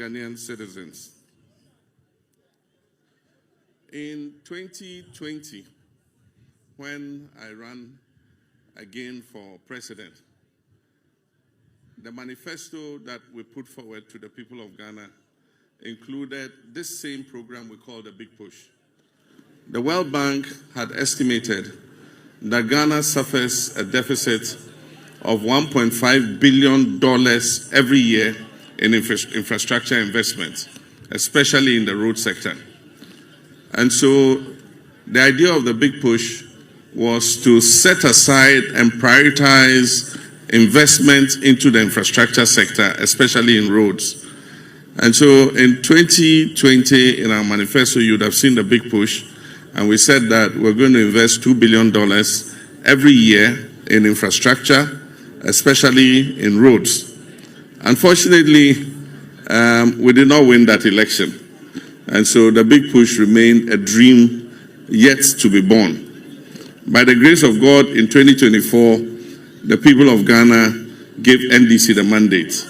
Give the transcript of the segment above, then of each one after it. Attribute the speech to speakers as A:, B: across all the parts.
A: Ghanaian citizens. In 2020, when I ran again for president, the manifesto that we put forward to the people of Ghana included this same program we call the Big Push. The World Bank had estimated that Ghana suffers a deficit of $1.5 billion every year in infrastructure investment, especially in the road sector. And so the idea of the Big Push was to set aside and prioritize investment into the infrastructure sector, especially in roads. And so in 2020, in our manifesto, you would have seen the Big Push, and we said that we're going to invest $2 billion every year in infrastructure, especially in roads. Unfortunately, we did not win that election. And so the Big Push remained a dream yet to be born. By the grace of God, in 2024, the people of Ghana gave NDC the mandate.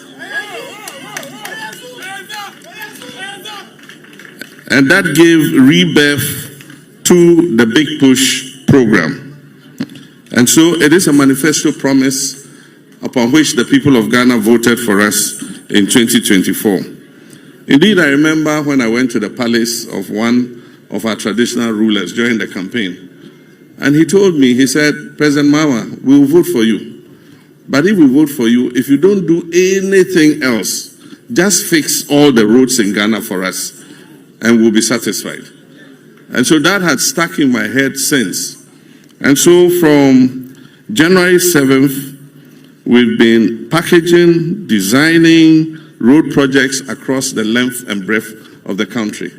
A: And that gave rebirth to the Big Push program. And so it is a manifesto promise upon which the people of Ghana voted for us in 2024. Indeed, I remember when I went to the palace of one of our traditional rulers during the campaign. And he told me, he said, President Mahama, we will vote for you. But if we vote for you, if you don't do anything else, just fix all the roads in Ghana for us, and we'll be satisfied. And so that had stuck in my head since. And so from January 7th, we've been packaging, designing road projects across the length and breadth of the country.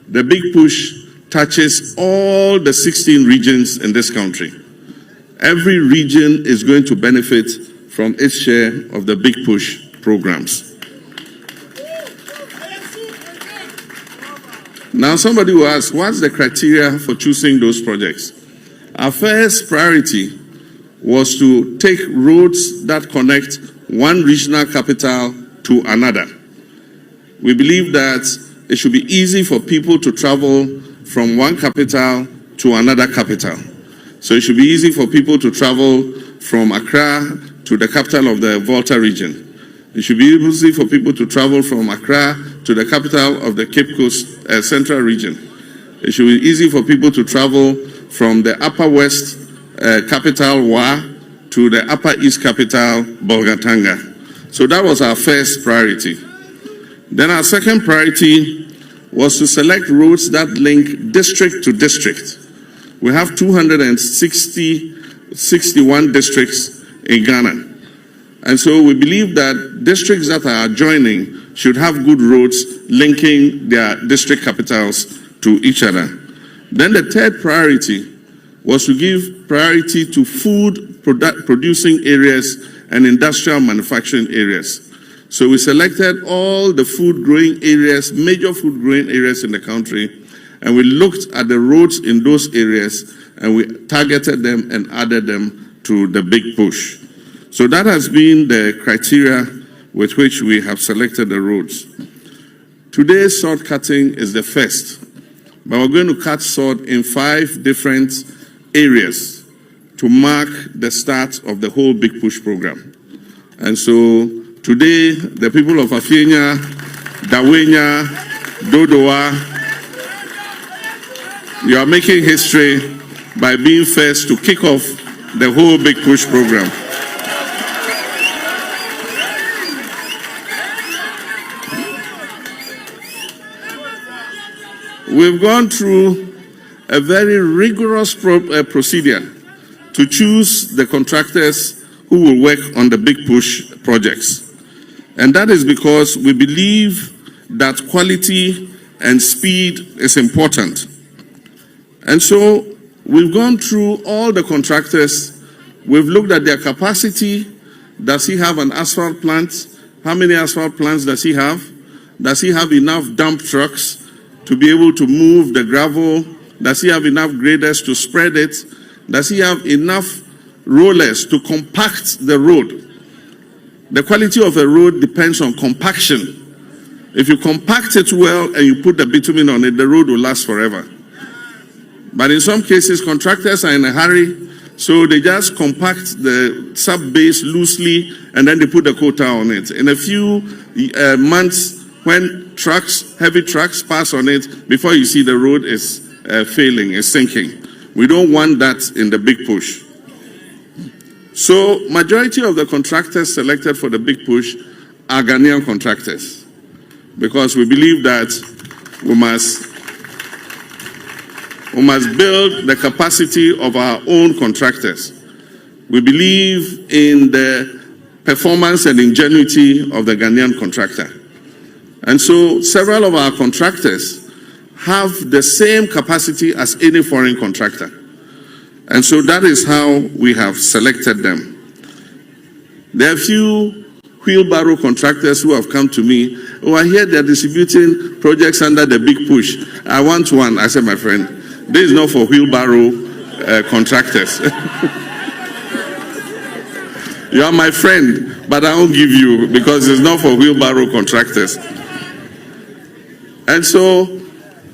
A: The Big Push touches all the 16 regions in this country. Every region is going to benefit from its share of the Big Push programs. Now somebody will ask, what's the criteria for choosing those projects? Our first priority was to take roads that connect one regional capital to another. We believe that it should be easy for people to travel from one capital to another capital. So it should be easy for people to travel from Accra to the capital of the Volta region. It should be easy for people to travel from Accra to the capital of the Cape Coast Central region. It should be easy for people to travel from the Upper West capital, Wa, to the Upper East capital, Bolgatanga. So that was our first priority. Then our second priority was to select roads that link district to district. We have 261 districts in Ghana. And so we believe that districts that are adjoining should have good roads linking their district capitals to each other. Then the third priority was to give priority to food producing areas and industrial manufacturing areas. So we selected all the food growing areas, major food growing areas in the country, and we looked at the roads in those areas and we targeted them and added them to the Big Push. So that has been the criteria with which we have selected the roads. Today's sword cutting is the first, but we're going to cut sword in 5 different areas to mark the start of the whole Big Push program. And so today, the people of Afienya, Dahwenya, Dodowa, you are making history by being first to kick off the whole Big Push program. We've gone through a very rigorous procedure to choose the contractors who will work on the Big Push projects. And that is because we believe that quality and speed is important. And so we've gone through all the contractors. We've looked at their capacity. Does he have an asphalt plant? How many asphalt plants does he have? Does he have enough dump trucks to be able to move the gravel? Does he have enough graders to spread it? Does he have enough rollers to compact the road? The quality of a road depends on compaction. If you compact it well and you put the bitumen on it, the road will last forever. But in some cases, contractors are in a hurry, so they just compact the sub-base loosely and then they put the quota on it. In a few months, when heavy trucks pass on it, before you see the road is failing, is sinking. We don't want that in the big push. So, majority of the contractors selected for the big push are Ghanaian contractors, because we believe that we must build the capacity of our own contractors. We believe in the performance and ingenuity of the Ghanaian contractor. And so several of our contractors have the same capacity as any foreign contractor. And so that is how we have selected them. There are a few wheelbarrow contractors who have come to me. Oh, I hear they're distributing projects under the big push. I want one. I said, my friend, this is not for wheelbarrow contractors. You are my friend, but I won't give you, because it's not for wheelbarrow contractors. And so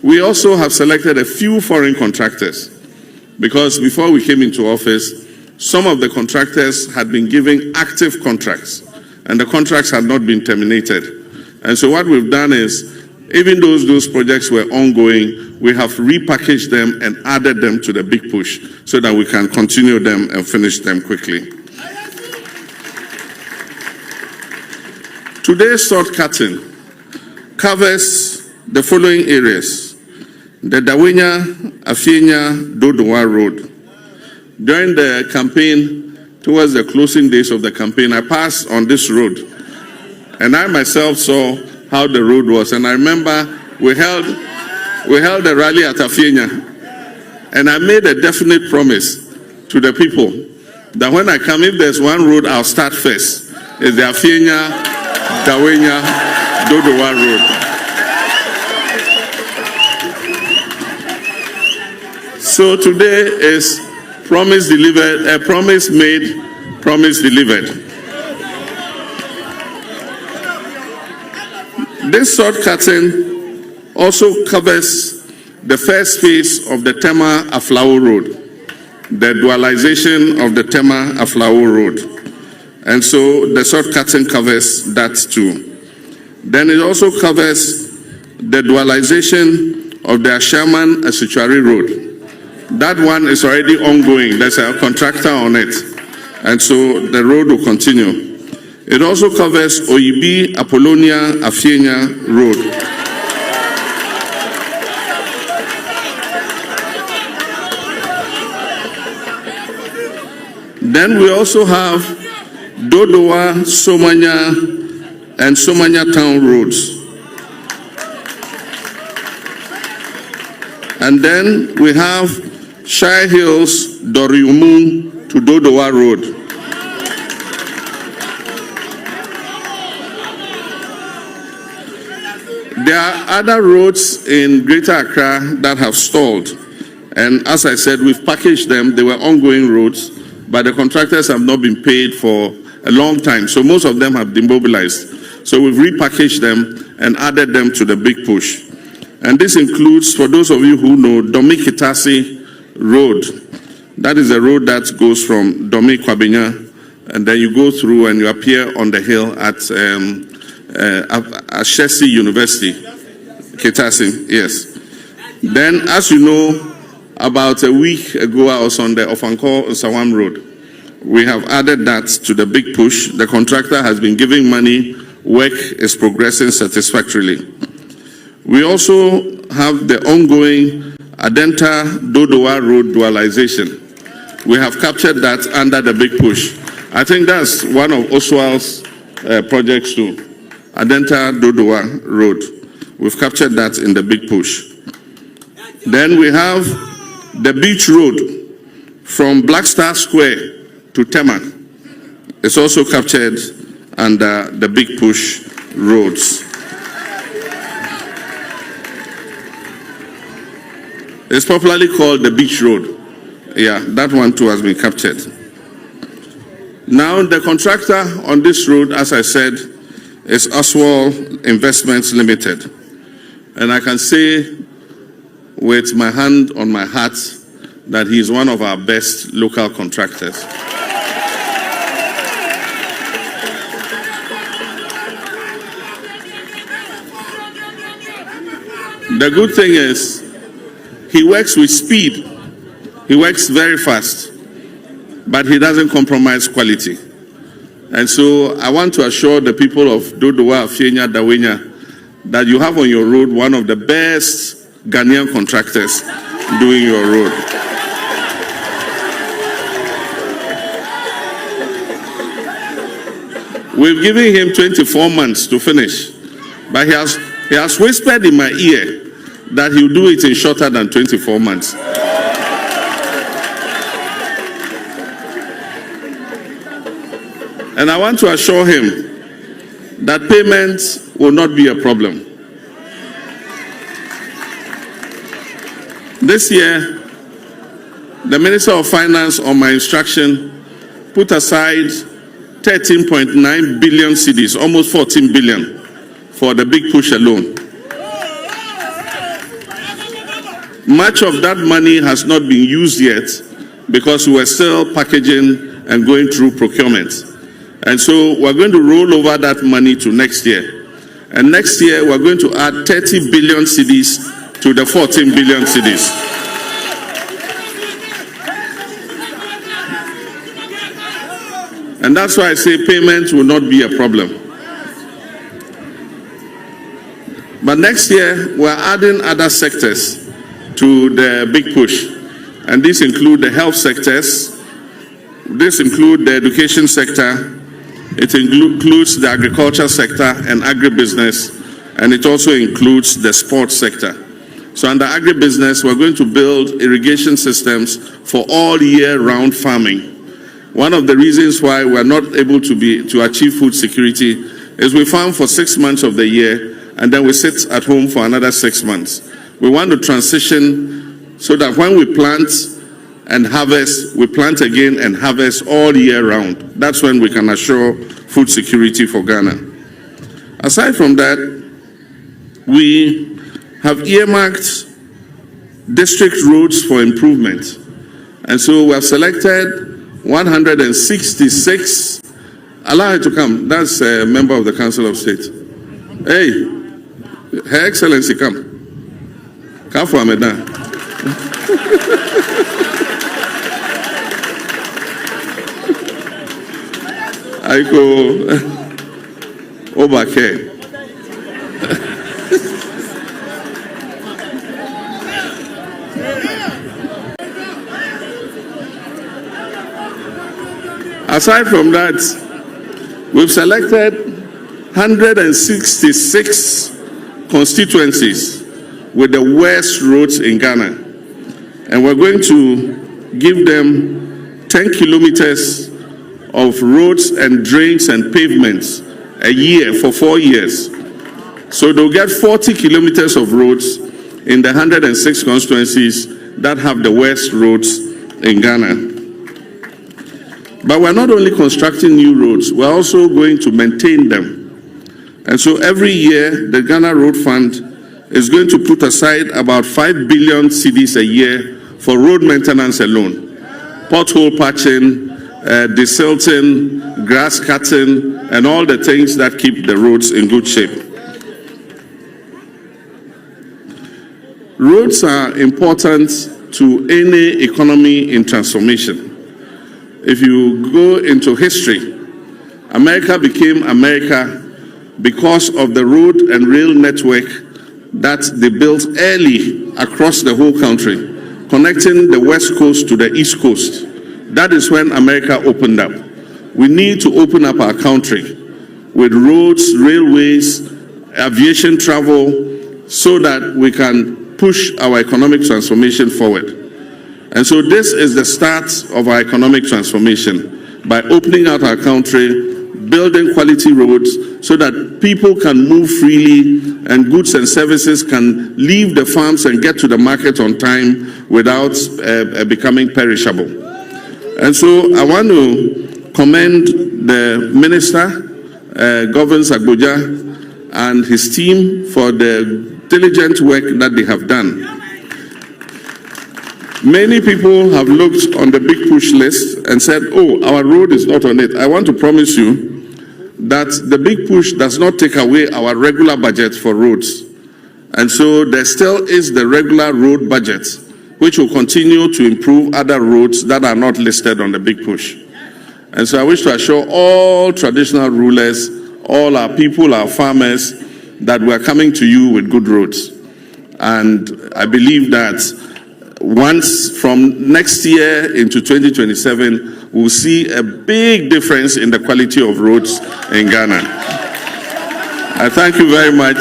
A: we also have selected a few foreign contractors, because before we came into office, some of the contractors had been given active contracts, and the contracts had not been terminated. And so what we've done is, even though those projects were ongoing, we have repackaged them and added them to the big push so that we can continue them and finish them quickly. Today's salt cutting covers the following areas: the Dahwenya Afienya Dodowa Road. During the campaign, towards the closing days of the campaign, I passed on this road, and I myself saw how the road was. And I remember we held a rally at Afienya, and I made a definite promise to the people that when I come, if there's one road I'll start first, is the Afienya Dahwenya Dodowa Road. So today is promise delivered, promise made, promise delivered. This salt cutting also covers the first phase of the Tema Aflao Road, the dualization of the Tema Aflao Road. And so the salt cutting covers that too. Then it also covers the dualization of the Ashaman Asituari Road. That one is already ongoing. There's a contractor on it. And so the road will continue. It also covers Oyibi Apollonia Afienya Road. Then we also have Dodowa, Somanya, and Somanya Town roads. And then we have Shire Hills, Doriumu to Dodowa Road. There are other roads in Greater Accra that have stalled. And as I said, we've packaged them. They were ongoing roads, but the contractors have not been paid for a long time. So most of them have demobilized. So we've repackaged them and added them to the big push. And this includes, for those of you who know, Domi Kitasi Road. That is a road that goes from Domi Kwabenya, and then you go through and you appear on the hill at H.E University, Kitasi, yes. Then, as you know, about a week ago, I was on the Ofanko Sawam Road. We have added that to the big push. The contractor has been giving money. Work is progressing satisfactorily. We also have the ongoing Adenta Dodowa Road dualization. We have captured that under the big push. I think that's one of Oswald's projects too. Adenta Dodowa Road. We've captured that in the big push. Then we have the beach road from Black Star Square to Tema. It's also captured under the big push roads. It's popularly called the beach road. Yeah, that one too has been captured. Now the contractor on this road, as I said, is Oswald Investments Limited. And I can say with my hand on my heart that he is one of our best local contractors. The good thing is he works with speed. He works very fast, but he doesn't compromise quality. And so I want to assure the people of Dodowa Afienya Dahwenya that you have on your road one of the best Ghanaian contractors doing your road. We've given him 24 months to finish, but he has whispered in my ear that he'll do it in shorter than 24 months. And I want to assure him that payment will not be a problem. This year, the Minister of Finance, on my instruction, put aside 13.9 billion cedis, almost 14 billion, for the big push alone. Much of that money has not been used yet because we are still packaging and going through procurement. And so we're going to roll over that money to next year. And next year, we're going to add 30 billion cedis to the 14 billion cedis. And that's why I say payment will not be a problem. But next year, we're adding other sectors to the big push. And these include the health sectors, this includes the education sector, it includes the agriculture sector and agribusiness, and it also includes the sports sector. So under agribusiness, we're going to build irrigation systems for all year-round farming. One of the reasons why we're not able to achieve food security is we farm for 6 months of the year, and then we sit at home for another 6 months. We want to transition so that when we plant and harvest, we plant again and harvest all year round. That's when we can assure food security for Ghana. Aside from that, we have earmarked district roads for improvement. And so we have selected 166. Allow her to come. That's a member of the Council of State. Hey, Her Excellency, come. Come for Ameda. I go over here. Aside from that, we've selected 166 constituencies with the worst roads in Ghana. And we're going to give them 10 kilometers of roads and drains and pavements a year for 4 years. So they'll get 40 kilometers of roads in the 106 constituencies that have the worst roads in Ghana. But we're not only constructing new roads, we're also going to maintain them. And so every year, the Ghana Road Fund is going to put aside about 5 billion cedis a year for road maintenance alone. Pothole patching, desilting, grass cutting, and all the things that keep the roads in good shape. Roads are important to any economy in transformation. If you go into history, America became America because of the road and rail network that they built early across the whole country, connecting the West Coast to the East Coast. That is when America opened up. We need to open up our country with roads, railways, aviation travel, so that we can push our economic transformation forward. And so this is the start of our economic transformation, by opening out our country, building quality roads so that people can move freely and goods and services can leave the farms and get to the market on time without becoming perishable. And so I want to commend the Minister governs Agboja and his team for the diligent work that they have done. Many people have looked on the big push list and said, oh, our road is not on it. I want to promise you that the big push does not take away our regular budget for roads. And so there still is the regular road budget, which will continue to improve other roads that are not listed on the big push. And so I wish to assure all traditional rulers, all our people, our farmers, that we are coming to you with good roads. And I believe that once from next year into 2027, we'll see a big difference in the quality of roads in Ghana. I thank you very much.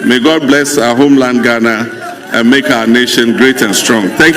A: May God bless our homeland Ghana and make our nation great and strong. Thank you.